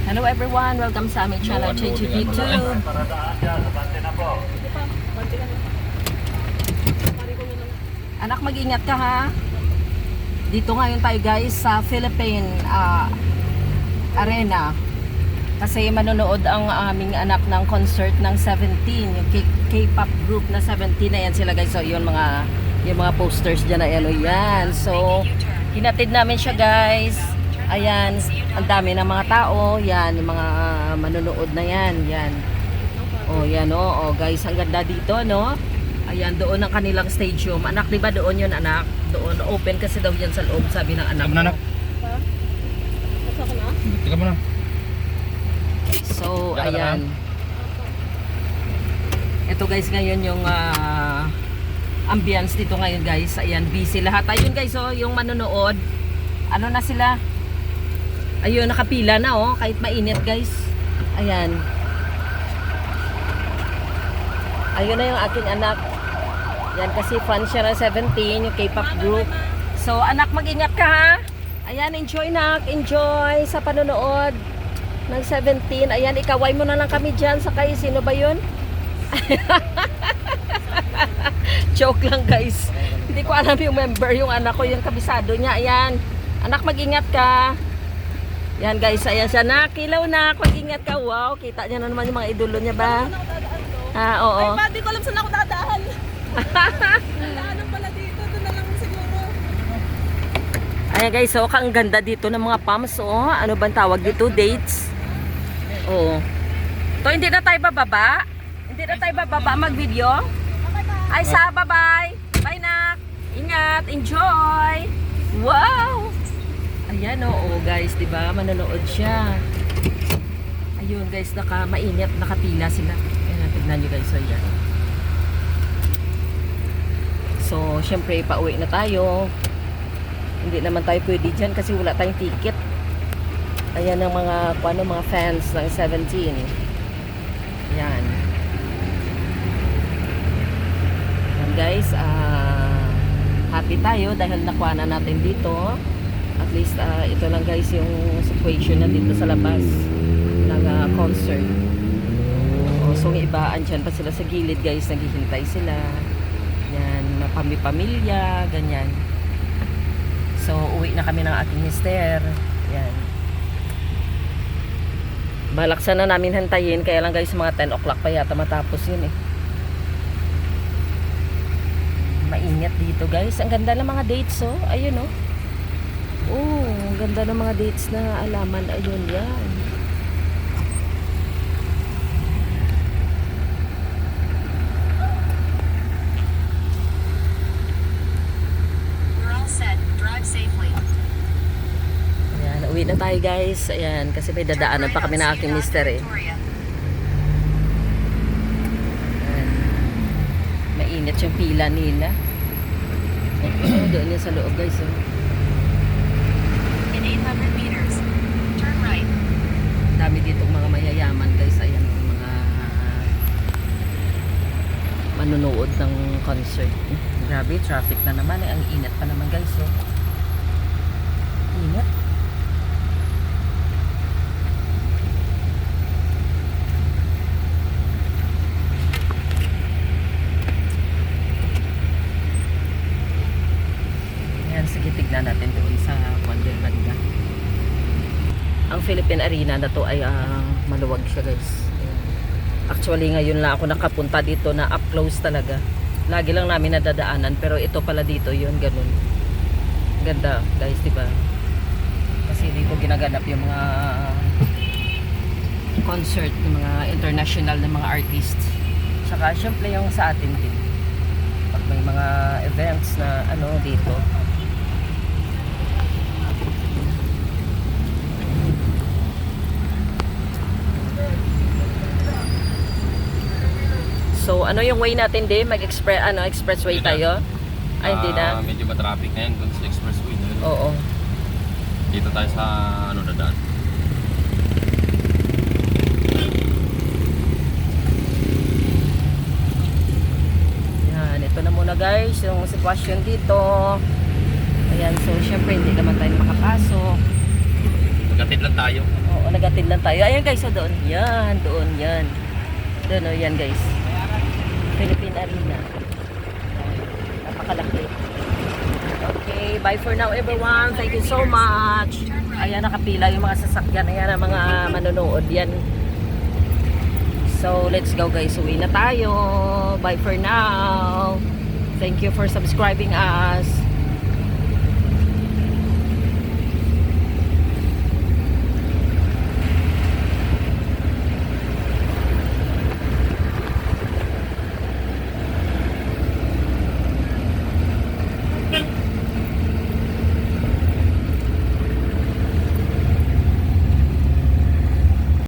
Hello everyone, welcome sa aming channel, JG YouTube. Anak, mag-ingat ka ha. Dito ngayon tayo guys sa Philippine Arena. Kasi manonood ang aming anak ng concert ng 17, yung K-pop group na 17 na yan sila guys. So yung mga posters dyan na yan. So hinatid namin siya guys. Ayan, ang dami ng mga tao. Yan, yung mga manonood na yan. Yan. Oh, yan oh. Oh guys, ang ganda dito no. Ayan, doon ang kanilang stadium. Anak, di ba doon yun anak? Doon, open kasi daw yan sa loob, sabi ng anak. Tika mo na. Tika mo na. So, ayan. Ito guys, ngayon yung ambience dito ngayon guys. Ayan, busy lahat. Ayun guys, oh, yung manonood. Ano na sila? Ayun, nakapila na oh, kahit mainit guys. Ayan. Ayun na yung aking anak. Yan kasi fan siya ng 17, yung K-pop group. So, anak, mag-ingat ka ha. Ayan, enjoy nak, enjoy sa panonood ng 17. Ayan, ikaway mo na lang kami dyan. Sakay, sino ba yun? Joke lang guys. Hindi ko alam yung member, yung anak ko, yung kabisado niya. Ayan, anak, mag-ingat ka. Yan guys, ayan siya. Nakilaw na, mag-ingat ka. Wow, kita niya na naman yung mga idolo niya ba? Ah, oo. Ay, di ko alam saan ako dadaan. Dadaanan pala dito, doon na lang siguro. Ayan guys, so ang ganda dito ng mga palms, oh. Ano bang tawag dito? Dates. Oo. To, hindi na tayo bababa? Hindi na tayo bababa mag-video? Ay, sa bye-bye. Bye nak. Ingat, enjoy. Wow. Ayan oh, guys, 'di ba? Manonood siya. Ayun guys, mainit, nakapila sila. Ayan, tignan niyo guys, so yan. So, syempre pauwi na tayo. Hindi naman tayo pwede dyan kasi wala tayong ticket. Ayan ang mga fans ng 17. Yan. Yan guys, happy tayo dahil nakuha na natin dito. At least ito lang guys yung situation na dito sa labas ng concert. So yung iba, andyan pa sila sa gilid guys, naghihintay sila. Yan, pamilya, ganyan. So, uwi na kami ng aking mister. Yan. Balaksan na namin hantayin. Kaya lang guys, mga 10 o'clock pa yata matapos yun eh. Mainit dito guys. Ang ganda ng mga dates oh. Ayun oh. Oh, ang ganda ng mga dates na alaman. Ayun, yan. Uwi na tayo guys. Ayan, kasi may dadaanan pa kami na aking mister eh. Ayan. Mainit yung pila nila. Doon yun sa loob guys. Oh. In 800 meters, turn right. Dami dito mga mayayaman guys. Ayan, mga manunood ng concert. Grabe, traffic na naman eh. Ang init pa naman guys. Oh. Init. Sige, tignan natin doon sa Wonder Banda. Ang Philippine Arena na to ay maluwag siya guys. Actually ngayon lang ako nakapunta dito na up close talaga. Lagi lang namin nadadaanan pero ito pala dito yun, ganun. Ganda guys, diba? Kasi dito ginaganap yung mga concert ng mga international na mga artists. Saka syempre yung sa atin din. Pag may mga events na ano dito. So, ano yung way natin din? Expressway tayo? Ay, hindi na. Medyo ba-traffic na yan dun sa expressway na yun. Oo. Dito tayo sa dadaan. Yan, ito na muna guys, yung sitwasyon dito. Ayan, so syempre hindi naman tayo makapasok. Nagatid lang tayo. Oo, nagatid lang tayo. Ayan guys, so doon. Yan, doon, yan. Doon, oh, yan guys. Philippine Arena. Napakalaki. Okay, bye for now everyone. Thank you so much. Ayan, nakapila yung mga sasakyan. Ayan ang mga manonood yan. So, let's go guys. Uwi na tayo. Bye for now. Thank you for subscribing us.